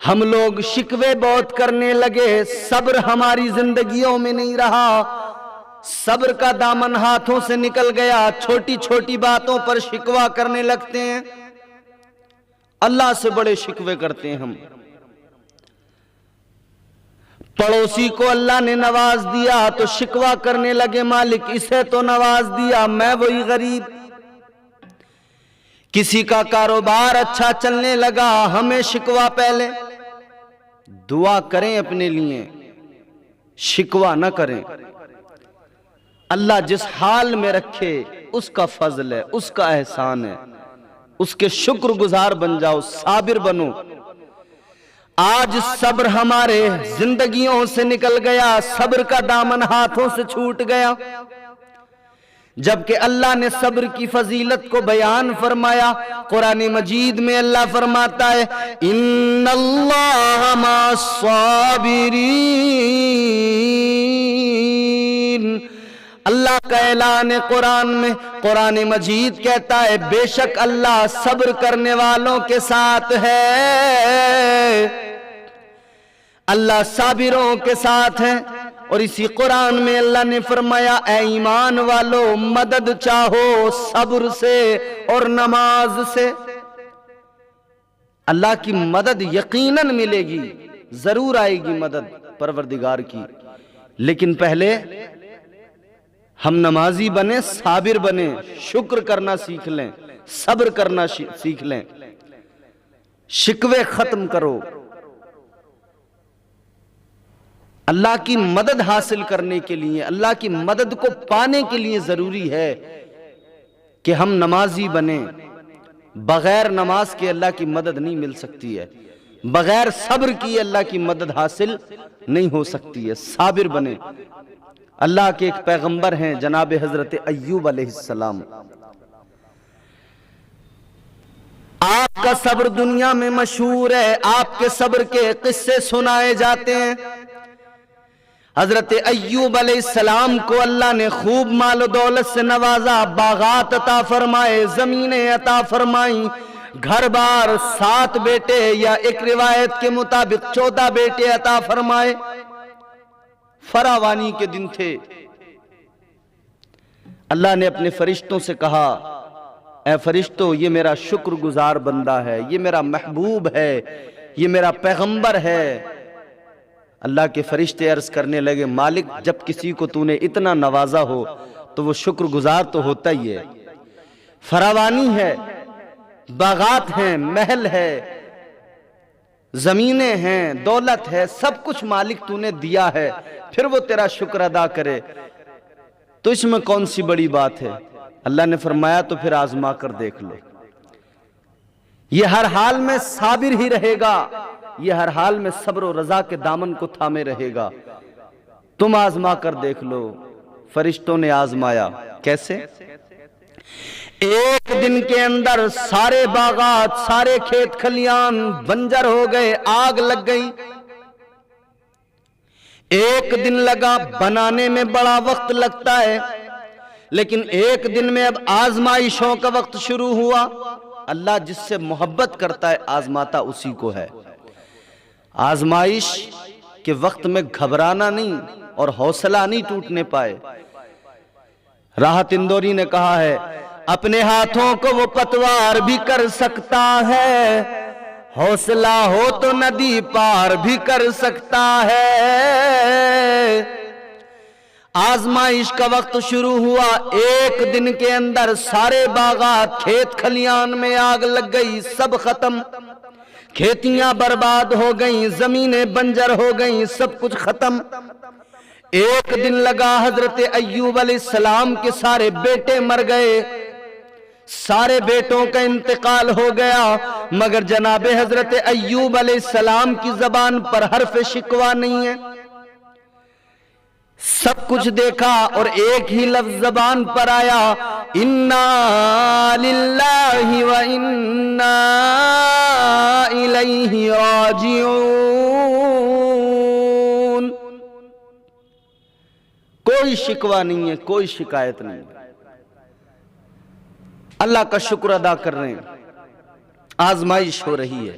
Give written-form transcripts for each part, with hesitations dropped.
ہم لوگ شکوے بہت کرنے لگے، صبر ہماری زندگیوں میں نہیں رہا، صبر کا دامن ہاتھوں سے نکل گیا، چھوٹی چھوٹی باتوں پر شکوہ کرنے لگتے ہیں، اللہ سے بڑے شکوے کرتے ہیں ہم۔ پڑوسی کو اللہ نے نواز دیا تو شکوہ کرنے لگے، مالک اسے تو نواز دیا، میں وہی غریب۔ کسی کا کاروبار اچھا چلنے لگا، ہمیں شکوہ پہلے۔ دعا کریں اپنے لیے، شکوہ نہ کریں۔ اللہ جس حال میں رکھے اس کا فضل ہے، اس کا احسان ہے، اس کے شکر گزار بن جاؤ، صابر بنو۔ آج صبر ہمارے زندگیوں سے نکل گیا، صبر کا دامن ہاتھوں سے چھوٹ گیا، جبکہ اللہ نے صبر کی فضیلت کو بیان فرمایا۔ قرآن مجید میں اللہ فرماتا ہے ان اللہ مع الصابرین، اللہ کا اعلان ہے قرآن میں، قرآن مجید کہتا ہے بے شک اللہ صبر کرنے والوں کے ساتھ ہے، اللہ صابروں کے ساتھ ہے۔ اور اسی قرآن میں اللہ نے فرمایا اے ایمان والو مدد چاہو صبر سے اور نماز سے، اللہ کی مدد یقیناً ملے گی، ضرور آئے گی مدد پروردگار کی، لیکن پہلے ہم نمازی بنیں، صابر بنیں، شکر کرنا سیکھ لیں، صبر کرنا سیکھ لیں، شکوے ختم کرو۔ اللہ کی مدد حاصل کرنے کے لیے، اللہ کی مدد کو پانے کے لیے ضروری ہے کہ ہم نمازی بنیں۔ بغیر نماز کے اللہ کی مدد نہیں مل سکتی ہے، بغیر صبر کی اللہ کی مدد حاصل نہیں ہو سکتی ہے۔ صابر بنیں۔ اللہ کے ایک پیغمبر ہیں جناب حضرت ایوب علیہ السلام، آپ کا صبر دنیا میں مشہور ہے، آپ کے صبر کے قصے سنائے جاتے ہیں۔ حضرت ایوب علیہ السلام کو اللہ نے خوب مال و دولت سے نوازا، باغات عطا فرمائے، زمینیں عطا فرمائیں، گھر بار، 7 بیٹے یا ایک روایت کے مطابق 14 بیٹے عطا فرمائے۔ فراوانی کے دن تھے۔ اللہ نے اپنے فرشتوں سے کہا اے فرشتوں یہ میرا شکر گزار بندہ ہے، یہ میرا محبوب ہے، یہ میرا پیغمبر ہے۔ اللہ کے فرشتے عرض کرنے لگے مالک جب کسی کو تو نے اتنا نوازا ہو تو وہ شکر گزار تو ہوتا ہی ہے، فراوانی ہے، باغات ہیں، محل ہے، زمینیں ہیں، دولت ہے، سب کچھ مالک تو نے دیا ہے، پھر وہ تیرا شکر ادا کرے تو اس میں کون سی بڑی بات ہے؟ اللہ نے فرمایا تو پھر آزما کر دیکھ لو، یہ ہر حال میں صابر ہی رہے گا، یہ ہر حال میں صبر و رضا کے دامن کو تھامے رہے گا، تم آزما کر دیکھ لو۔ فرشتوں نے آزمایا، کیسے؟ ایک دن کے اندر سارے باغات، سارے کھیت کھلیان بنجر ہو گئے، آگ لگ گئی۔ ایک دن لگا، بنانے میں بڑا وقت لگتا ہے، لیکن ایک دن میں اب آزمائشوں کا وقت شروع ہوا۔ اللہ جس سے محبت کرتا ہے آزماتا اسی کو ہے۔ آزمائش کے وقت میں گھبرانا نہیں اور حوصلہ نہیں ٹوٹنے پائے۔ راحت اندوری نے کہا ہے اپنے ہاتھوں کو وہ پتوار بھی کر سکتا ہے، حوصلہ ہو تو ندی پار بھی کر سکتا ہے۔ آزمائش کا وقت شروع ہوا، ایک دن کے اندر سارے باغات، کھیت کھلیان میں آگ لگ گئی، سب ختم، کھیتیاں برباد ہو گئیں، زمینیں بنجر ہو گئیں، سب کچھ ختم۔ ایک دن لگا، حضرت ایوب علیہ السلام کے سارے بیٹے مر گئے، سارے بیٹوں کا انتقال ہو گیا، مگر جناب حضرت ایوب علیہ السلام کی زبان پر حرف شکوہ نہیں ہے۔ سب کچھ دیکھا اور ایک ہی لفظ زبان پر آیا، اِنَّا لِلَّهِ وَإِنَّا إِلَيْهِ راجعون۔ کوئی شکوہ نہیں ہے، کوئی شکایت نہیں ہے، اللہ کا شکر ادا کر رہے ہیں۔ آزمائش ہو رہی ہے،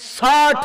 60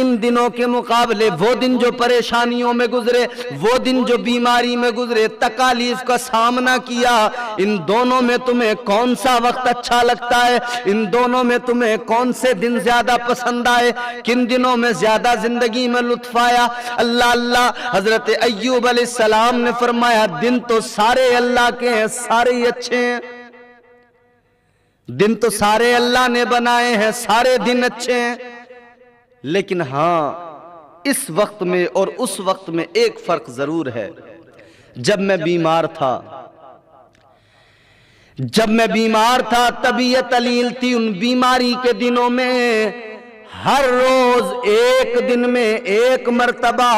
ان دنوں کے مقابلے وہ دن جو پریشانیوں میں گزرے، وہ دن جو بیماری میں گزرے، تکالیف کا سامنا کیا، ان دونوں میں تمہیں کون سا وقت اچھا لگتا ہے؟ ان دونوں میں تمہیں کون سے دن زیادہ پسند آئے؟ کن دنوں میں زیادہ زندگی میں لطف آیا؟ اللہ حضرت ایوب علیہ السلام نے فرمایا دن تو سارے اللہ کے ہیں، سارے ہی اچھے ہیں، دن تو سارے اللہ نے بنائے ہیں، سارے دن اچھے ہیں، لیکن ہاں اس وقت میں اور اس وقت میں ایک فرق ضرور ہے۔ جب میں بیمار تھا طبیعت علیل تھی، ان بیماری کے دنوں میں ہر روز ایک دن میں ایک مرتبہ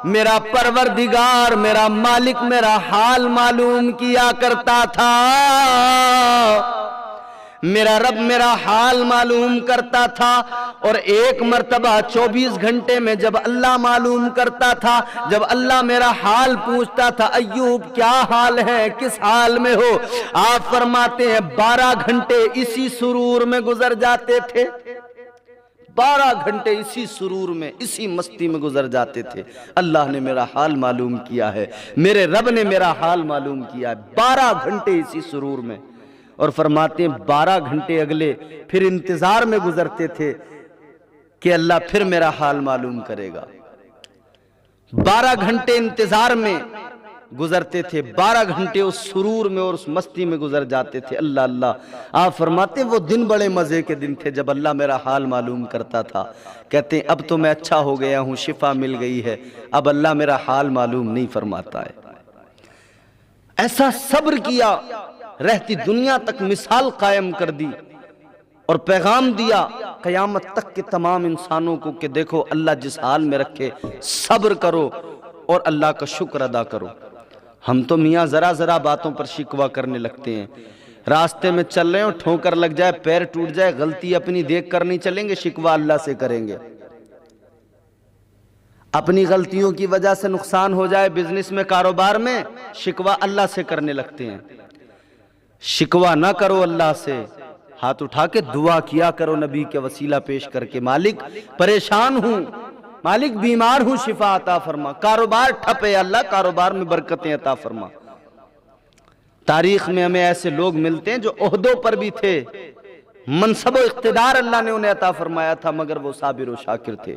میرا پروردگار، میرا مالک میرا حال معلوم کیا کرتا تھا، میرا رب میرا حال معلوم کرتا تھا۔ اور ایک مرتبہ 24 گھنٹے میں جب اللہ معلوم کرتا تھا، جب اللہ میرا حال پوچھتا تھا ایوب کیا حال ہے، کس حال میں ہو، آپ فرماتے ہیں 12 گھنٹے اسی سرور میں گزر جاتے تھے، 12 گھنٹے اسی سرور میں، اسی مستی میں گزر جاتے تھے۔ اللہ نے میرا حال معلوم کیا ہے، میرے رب نے میرا حال معلوم کیا ہے، 12 گھنٹے اسی سرور میں۔ اور فرماتے ہیں 12 گھنٹے اگلے پھر انتظار میں گزرتے تھے کہ اللہ پھر میرا حال معلوم کرے گا۔ 12 گھنٹے انتظار میں گزرتے تھے، 12 گھنٹے اس سرور میں اور اس مستی میں گزر جاتے تھے۔ اللہ آپ فرماتے ہیں وہ دن بڑے مزے کے دن تھے جب اللہ میرا حال معلوم کرتا تھا۔ کہتے ہیں اب تو میں اچھا ہو گیا ہوں، شفا مل گئی ہے، اب اللہ میرا حال معلوم نہیں فرماتا ہے۔ ایسا صبر کیا، رہتی دنیا تک مثال قائم کر دی اور پیغام دیا قیامت تک کے تمام انسانوں کو کہ دیکھو اللہ جس حال میں رکھے صبر کرو اور اللہ کا شکر ادا کرو۔ ہم تو میاں ذرا باتوں پر شکوہ کرنے لگتے ہیں، راستے میں چل رہے ہوں ٹھوکر لگ جائے، پیر ٹوٹ جائے، غلطی اپنی دیکھ کر نہیں چلیں گے، شکوہ اللہ سے کریں گے۔ اپنی غلطیوں کی وجہ سے نقصان ہو جائے بزنس میں، کاروبار میں، شکوہ اللہ سے کرنے لگتے ہیں۔ شکوہ نہ کرو اللہ سے، ہاتھ اٹھا کے دعا کیا کرو نبی کے وسیلہ پیش کر کے، مالک پریشان ہوں، مالک بیمار ہوں، شفا عطا فرما، کاروبار ٹھپ ہے اللہ کاروبار میں برکتیں عطا فرما۔ تاریخ میں ہمیں ایسے لوگ ملتے ہیں جو عہدوں پر بھی تھے، منصب و اقتدار اللہ نے انہیں عطا فرمایا تھا، مگر وہ صابر و شاکر تھے۔